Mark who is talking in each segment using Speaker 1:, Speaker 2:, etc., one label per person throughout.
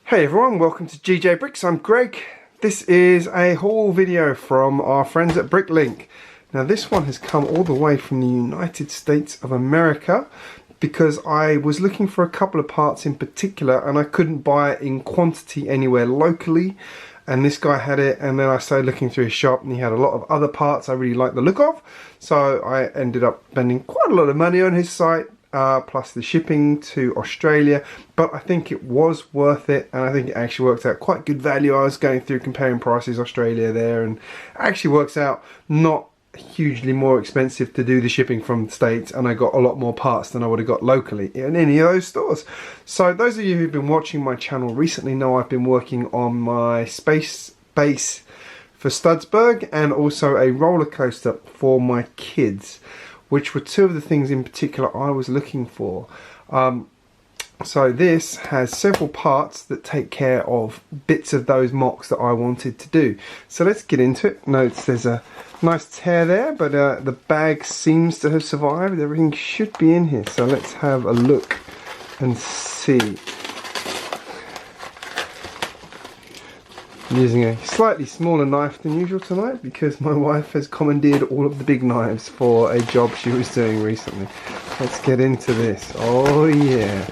Speaker 1: Hey everyone, welcome to GJBricks. I'm Greg. This is a haul video from our friends at Bricklink. Now this one has come all the way from the United States of America because I was looking for a couple of parts in particular and I couldn't buy it in quantity anywhere locally, and this guy had it, and then I started looking through his shop and he had a lot of other parts I really liked the look of, so I ended up spending quite a lot of money on his site. Plus the shipping to Australia, but I think it was worth it, and I think it actually worked out quite good value. I was going through comparing prices, Australia there, and it actually works out not hugely more expensive to do the shipping from the States, and I got a lot more parts than I would have got locally in any of those stores. So those of you who've been watching my channel recently know I've been working on my space base for Studsburg and also a roller coaster for my kids, which were two of the things in particular I was looking for. So this has several parts that take care of bits of those MOCs that I wanted to do. So let's get into it. Notice there's a nice tear there, but the bag seems to have survived. Everything should be in here. So let's have a look and see. I'm using a slightly smaller knife than usual tonight because my wife has commandeered all of the big knives for a job she was doing recently. Let's get into this. Oh yeah.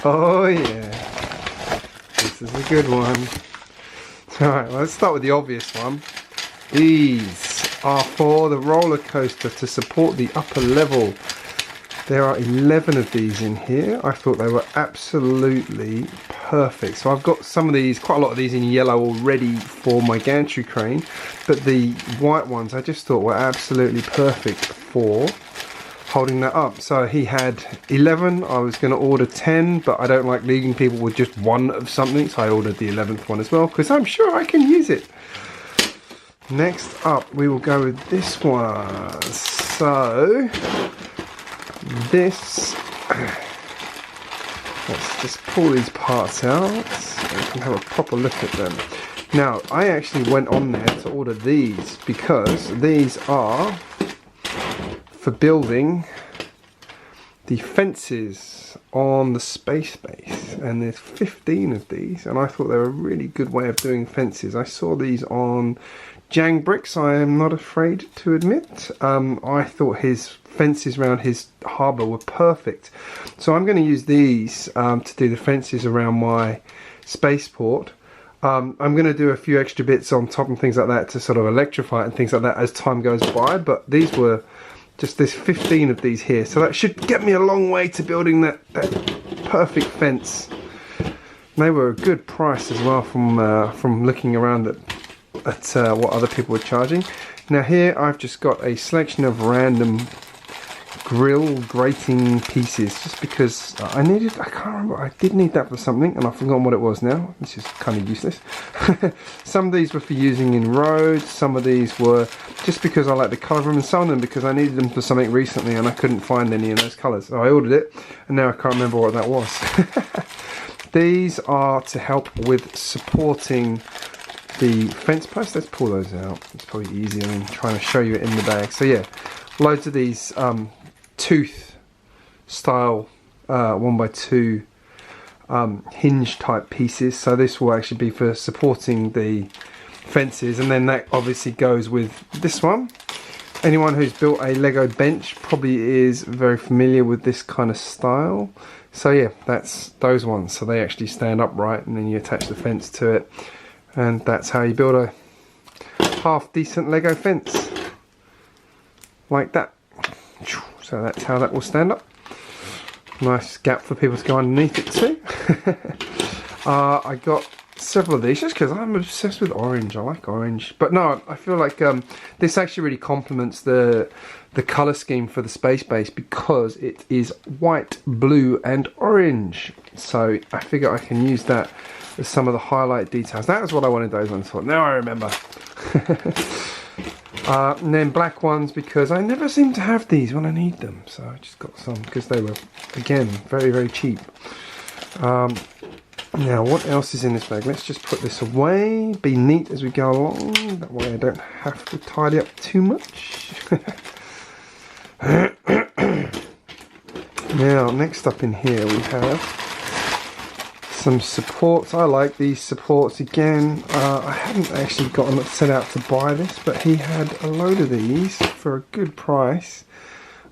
Speaker 1: Oh yeah. This is a good one. Alright, let's start with the obvious one. These are for the roller coaster to support the upper level. There are 11 of these in here. I thought they were absolutely perfect. So I've got some of these, quite a lot of these in yellow already for my gantry crane, but the white ones I just thought were absolutely perfect for holding that up. So he had 11, I was going to order 10, but I don't like leaving people with just one of something, so I ordered the 11th one as well, because I'm sure I can use it. Next up, we will go with this one. So this, let's just pull these parts out so we can have a proper look at them. Now, I actually went on there to order these because these are for building the fences on the space base, and there's 15 of these, and I thought they were a really good way of doing fences. I saw these on GJBricks, I am not afraid to admit. I thought his fences around his harbour were perfect, so I'm going to use these to do the fences around my spaceport. I'm going to do a few extra bits on top and things like that to sort of electrify it and things like that as time goes by, but these were just, there's 15 of these here, so that should get me a long way to building that perfect fence. They were a good price as well from looking around at what other people were charging. Now here I've just got a selection of random grill grating pieces, just because I can't remember, I did need that for something and I've forgotten what it was now. This is kind of useless. Some of these were for using in roads, some of these were just because I like the colour of them, and some of them because I needed them for something recently and I couldn't find any in those colours. So I ordered it and now I can't remember what that was. These are to help with supporting the fence posts. Let's pull those out. It's probably easier than trying to show you it in the bag. So yeah, loads of these tooth style 1x2 hinge type pieces. So this will actually be for supporting the fences, and then that obviously goes with this one. Anyone who's built a Lego bench probably is very familiar with this kind of style. So yeah, that's those ones. So they actually stand upright and then you attach the fence to it. And that's how you build a half decent Lego fence, like that. So that's how that will stand up. Nice gap for people to go underneath it too. I got several of these just because I'm obsessed with orange. I like orange, but no, I feel like this actually really complements the colour scheme for the space base because it is white, blue and orange. So I figure I can use that as some of the highlight details. That was what I wanted those ones for. Now I remember. And then black ones because I never seem to have these when I need them. So I just got some because they were, again, very, very cheap. Now what else is in this bag? Let's just put this away, be neat as we go along. That way I don't have to tidy up too much. Now next up in here we have Some supports. I like these supports again. I hadn't actually gotten set out to buy this, but he had a load of these for a good price.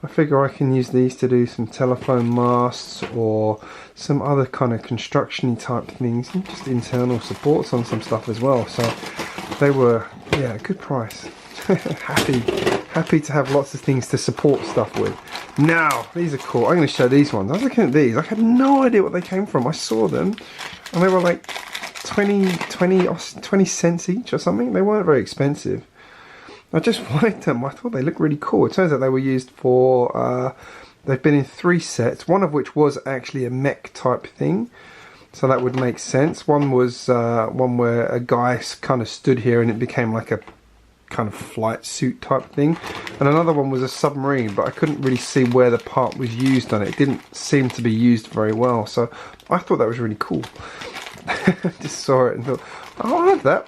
Speaker 1: I figure I can use these to do some telephone masts or some other kind of construction-y type things, and just internal supports on some stuff as well. So they were, yeah, a good price. happy to have lots of things to support stuff with. Now these are cool. I'm going to show these ones. I was looking at these. I had no idea what they came from. I saw them and they were like 20 cents each or something. They weren't very expensive. I just wanted them. I thought they looked really cool. It turns out they were used for, they've been in 3 sets, one of which was actually a mech type thing. So that would make sense. One was one where a guy kind of stood here and it became like a kind of flight suit type thing. And another one was a submarine, but I couldn't really see where the part was used on it. It didn't seem to be used very well. So I thought that was really cool. Just saw it and thought, oh, I like that.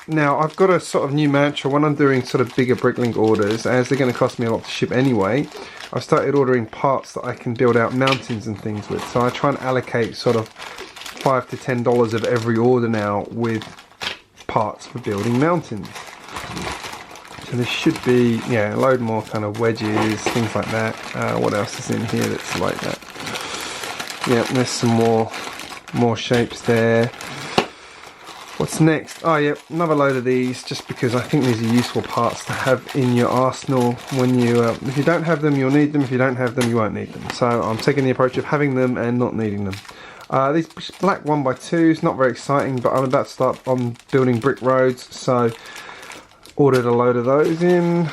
Speaker 1: Now I've got a sort of new mantra when I'm doing sort of bigger Bricklink orders, as they're going to cost me a lot to ship anyway. I've started ordering parts that I can build out mountains and things with. So I try and allocate sort of $5 to $10 of every order now with parts for building mountains. So there should be, yeah, a load more kind of wedges, things like that. What else is in here that's like that? Yeah, there's some more shapes there. What's next? Oh yeah, another load of these, just because I think these are useful parts to have in your arsenal. When you, if you don't have them, you'll need them. If you don't have them, you won't need them. So I'm taking the approach of having them and not needing them. These black 1x2s, not very exciting, but I'm about to start on building brick roads, so ordered a load of those in.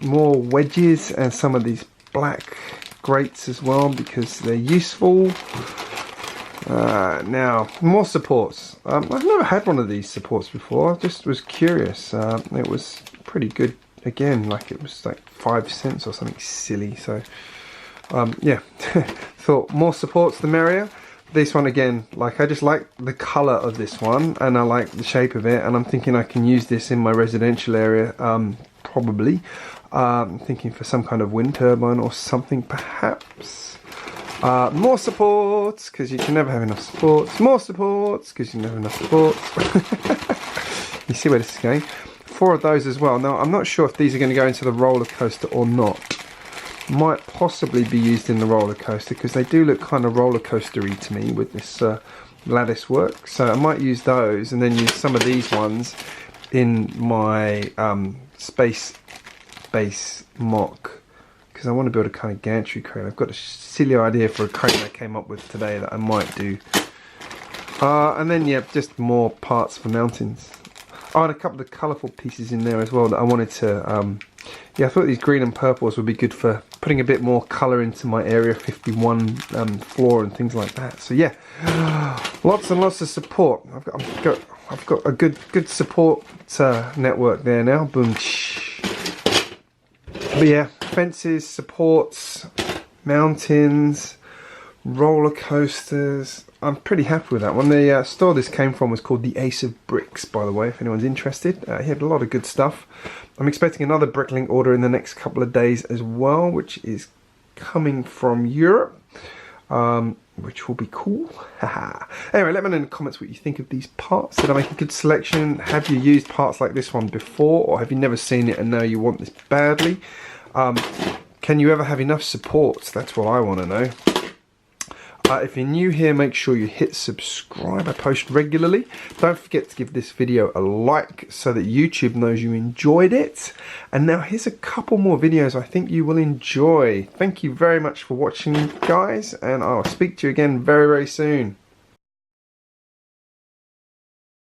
Speaker 1: More wedges and some of these black grates as well, because they're useful. Now, more supports. I've never had one of these supports before. I just was curious. It was pretty good. Again, like it was like 5 cents or something silly. So, yeah, thought more supports the merrier. This one again, like I just like the colour of this one, and I like the shape of it, and I'm thinking I can use this in my residential area, probably. Thinking for some kind of wind turbine or something, perhaps. More supports, because you can never have enough supports. More supports, because you can never have enough supports. You see where this is going. 4 of those as well. Now, I'm not sure if these are going to go into the roller coaster or not. Might possibly be used in the roller coaster, because they do look kind of roller coastery to me with this lattice work. So I might use those, and then use some of these ones in my space base mock, because I want to build a kind of gantry crane. I've got a silly idea for a crane I came up with today that I might do. And then yeah, just more parts for mountains. Oh, and a couple of colourful pieces in there as well that I wanted to, yeah, I thought these green and purples would be good for putting a bit more colour into my Area 51 floor and things like that. So yeah, lots and lots of support. I've got a good support network there now. Boom. But yeah, fences, supports, mountains, roller coasters. I'm pretty happy with that one. The store this came from was called the Ace of Bricks, by the way, if anyone's interested. He had a lot of good stuff. I'm expecting another Bricklink order in the next couple of days as well, which is coming from Europe, which will be cool. Anyway, let me know in the comments what you think of these parts. Did I make a good selection? Have you used parts like this one before, or have you never seen it and now you want this badly? Can you ever have enough supports? That's what I want to know. If you're new here, make sure you hit subscribe. I post regularly. Don't forget to give this video a like so that YouTube knows you enjoyed it. And now here's a couple more videos I think you will enjoy. Thank you very much for watching, guys, and I'll speak to you again very, very soon.